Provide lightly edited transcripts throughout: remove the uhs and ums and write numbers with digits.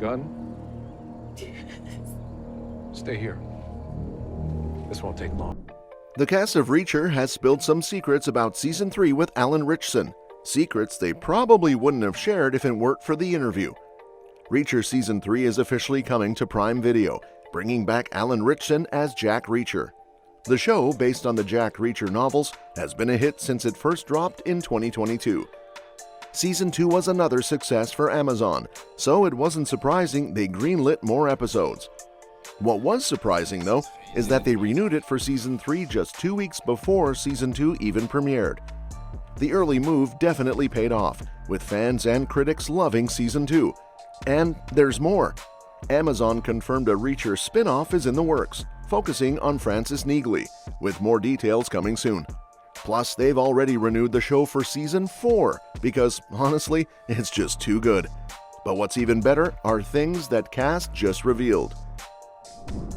Gun? Stay here. This won't take long. The cast of Reacher has spilled some secrets about Season 3 with Alan Ritchson, secrets they probably wouldn't have shared if it weren't for the interview. Reacher Season 3 is officially coming to Prime Video, bringing back Alan Ritchson as Jack Reacher. The show, based on the Jack Reacher novels, has been a hit since it first dropped in 2022. Season 2 was another success for Amazon, so it wasn't surprising they greenlit more episodes. What was surprising, though, is that they renewed it for Season 3 just 2 weeks before Season 2 even premiered. The early move definitely paid off, with fans and critics loving Season 2. And there's more. Amazon confirmed a Reacher spin-off is in the works, focusing on Francis Neagley, with more details coming soon. Plus, they've already renewed the show for Season 4, because, honestly, it's just too good. But what's even better are things that cast just revealed.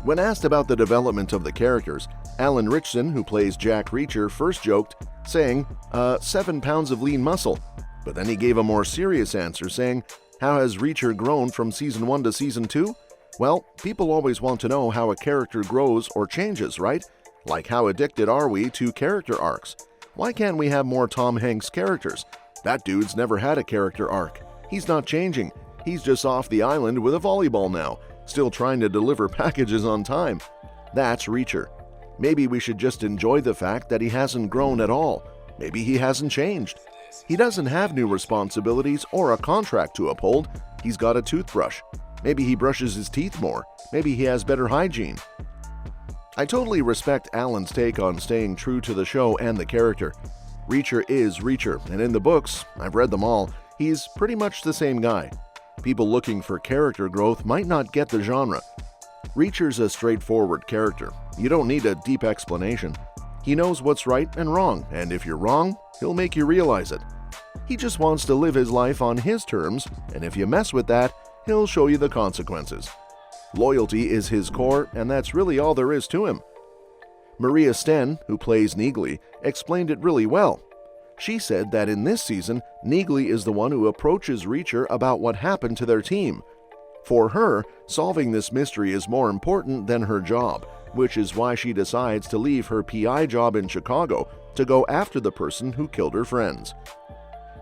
When asked about the development of the characters, Alan Ritchson, who plays Jack Reacher, first joked, saying, 7 pounds of lean muscle. But then he gave a more serious answer, saying, how has Reacher grown from Season 1 to Season 2? Well, people always want to know how a character grows or changes, right? Like how addicted are we to character arcs? Why can't we have more Tom Hanks characters? That dude's never had a character arc. He's not changing. He's just off the island with a volleyball now, still trying to deliver packages on time. That's Reacher. Maybe we should just enjoy the fact that he hasn't grown at all. Maybe he hasn't changed. He doesn't have new responsibilities or a contract to uphold. He's got a toothbrush. Maybe he brushes his teeth more. Maybe he has better hygiene. I totally respect Alan's take on staying true to the show and the character. Reacher is Reacher, and in the books, I've read them all, he's pretty much the same guy. People looking for character growth might not get the genre. Reacher's a straightforward character. You don't need a deep explanation. He knows what's right and wrong, and if you're wrong, he'll make you realize it. He just wants to live his life on his terms, and if you mess with that, he'll show you the consequences. Loyalty is his core, and that's really all there is to him. Maria Sten, who plays Neagley, explained it really well. She said that in this season, Neagley is the one who approaches Reacher about what happened to their team. For her, solving this mystery is more important than her job, which is why she decides to leave her PI job in Chicago to go after the person who killed her friends.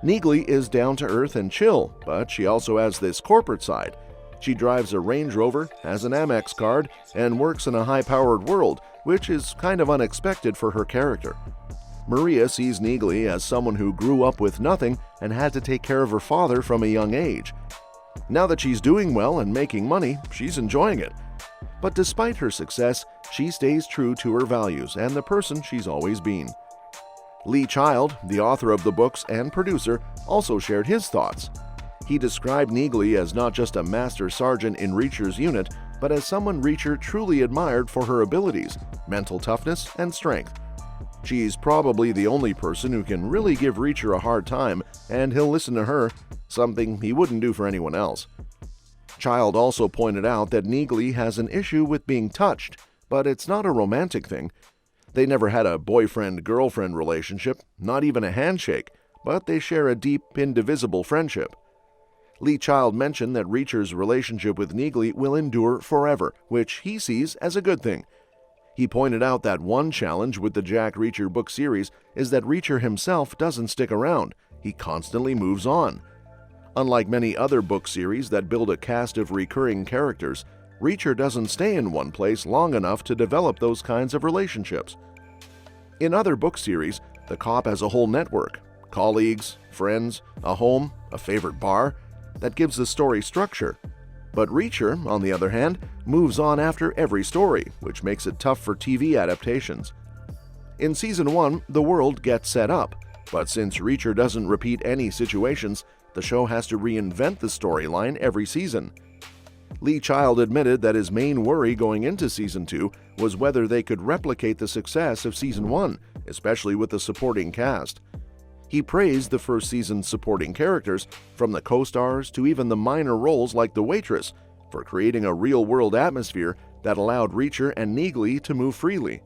Neagley is down to earth and chill, but she also has this corporate side. She drives a Range Rover, has an Amex card, and works in a high-powered world, which is kind of unexpected for her character. Maria sees Neagley as someone who grew up with nothing and had to take care of her father from a young age. Now that she's doing well and making money, she's enjoying it. But despite her success, she stays true to her values and the person she's always been. Lee Child, the author of the books and producer, also shared his thoughts. He described Neagley as not just a master sergeant in Reacher's unit, but as someone Reacher truly admired for her abilities, mental toughness, and strength. She's probably the only person who can really give Reacher a hard time, and he'll listen to her, something he wouldn't do for anyone else. Child also pointed out that Neagley has an issue with being touched, but it's not a romantic thing. They never had a boyfriend-girlfriend relationship, not even a handshake, but they share a deep, indivisible friendship. Lee Child mentioned that Reacher's relationship with Neagley will endure forever, which he sees as a good thing. He pointed out that one challenge with the Jack Reacher book series is that Reacher himself doesn't stick around. He constantly moves on. Unlike many other book series that build a cast of recurring characters, Reacher doesn't stay in one place long enough to develop those kinds of relationships. In other book series, the cop has a whole network, colleagues, friends, a home, a favorite bar, that gives the story structure. But Reacher, on the other hand, moves on after every story, which makes it tough for TV adaptations. In Season 1, the world gets set up, but since Reacher doesn't repeat any situations, the show has to reinvent the storyline every season. Lee Child admitted that his main worry going into Season 2 was whether they could replicate the success of Season 1, especially with the supporting cast. He praised the first season's supporting characters, from the co-stars to even the minor roles like the waitress, for creating a real-world atmosphere that allowed Reacher and Neagley to move freely.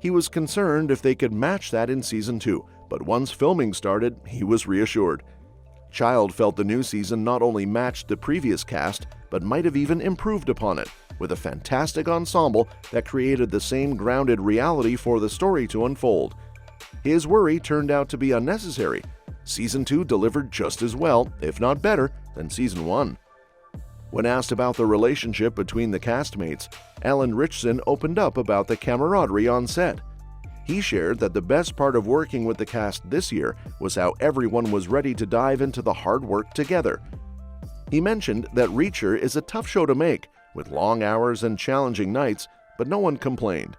He was concerned if they could match that in Season 2, but once filming started, he was reassured. Child felt the new season not only matched the previous cast, but might have even improved upon it, with a fantastic ensemble that created the same grounded reality for the story to unfold. His worry turned out to be unnecessary. Season 2 delivered just as well, if not better, than Season 1. When asked about the relationship between the castmates, Alan Ritchson opened up about the camaraderie on set. He shared that the best part of working with the cast this year was how everyone was ready to dive into the hard work together. He mentioned that Reacher is a tough show to make, with long hours and challenging nights, but no one complained.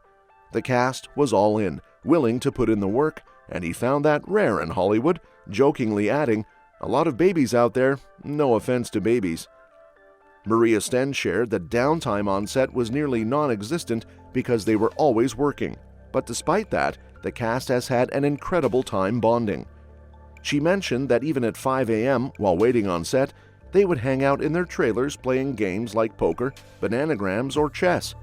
The cast was all in, willing to put in the work, and he found that rare in Hollywood, jokingly adding, "A lot of babies out there, no offense to babies." Maria Sten shared that downtime on set was nearly non-existent because they were always working. But despite that, the cast has had an incredible time bonding. She mentioned that even at 5 a.m. while waiting on set, they would hang out in their trailers playing games like poker, bananagrams, or chess.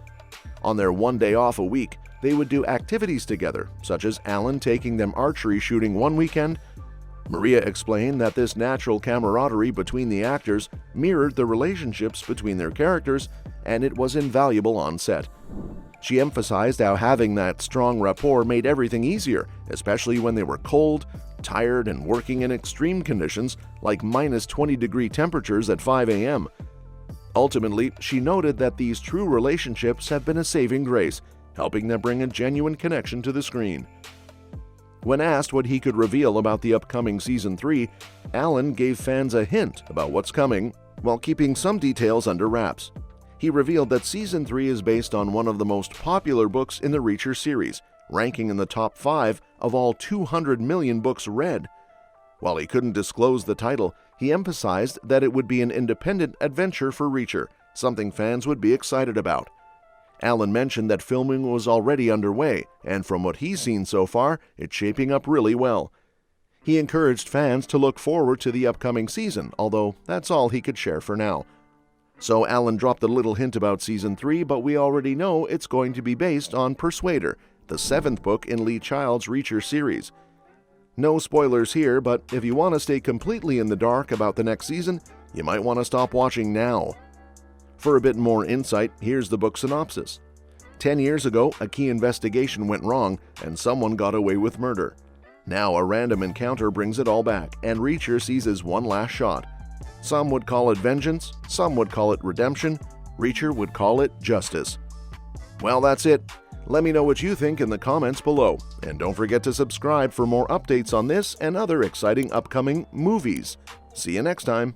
On their one day off a week, they would do activities together, such as Alan taking them archery shooting one weekend. Maria explained that this natural camaraderie between the actors mirrored the relationships between their characters, and it was invaluable on set. She emphasized how having that strong rapport made everything easier, especially when they were cold, tired, and working in extreme conditions like -20-degree temperatures at 5 a.m. Ultimately, she noted that these true relationships have been a saving grace, helping them bring a genuine connection to the screen. When asked what he could reveal about the upcoming Season 3, Alan gave fans a hint about what's coming, while keeping some details under wraps. He revealed that Season 3 is based on one of the most popular books in the Reacher series, ranking in the top 5 of all 200 million books read. While he couldn't disclose the title, he emphasized that it would be an independent adventure for Reacher, something fans would be excited about. Alan mentioned that filming was already underway, and from what he's seen so far, it's shaping up really well. He encouraged fans to look forward to the upcoming season, although that's all he could share for now. So Alan dropped a little hint about Season 3, but we already know it's going to be based on Persuader, the 7th book in Lee Child's Reacher series. No spoilers here, but if you want to stay completely in the dark about the next season, you might want to stop watching now. For a bit more insight, here's the book synopsis. 10 years ago, a key investigation went wrong, and someone got away with murder. Now a random encounter brings it all back, and Reacher seizes one last shot. Some would call it vengeance, some would call it redemption, Reacher would call it justice. Well, that's it. Let me know what you think in the comments below, and don't forget to subscribe for more updates on this and other exciting upcoming movies. See you next time.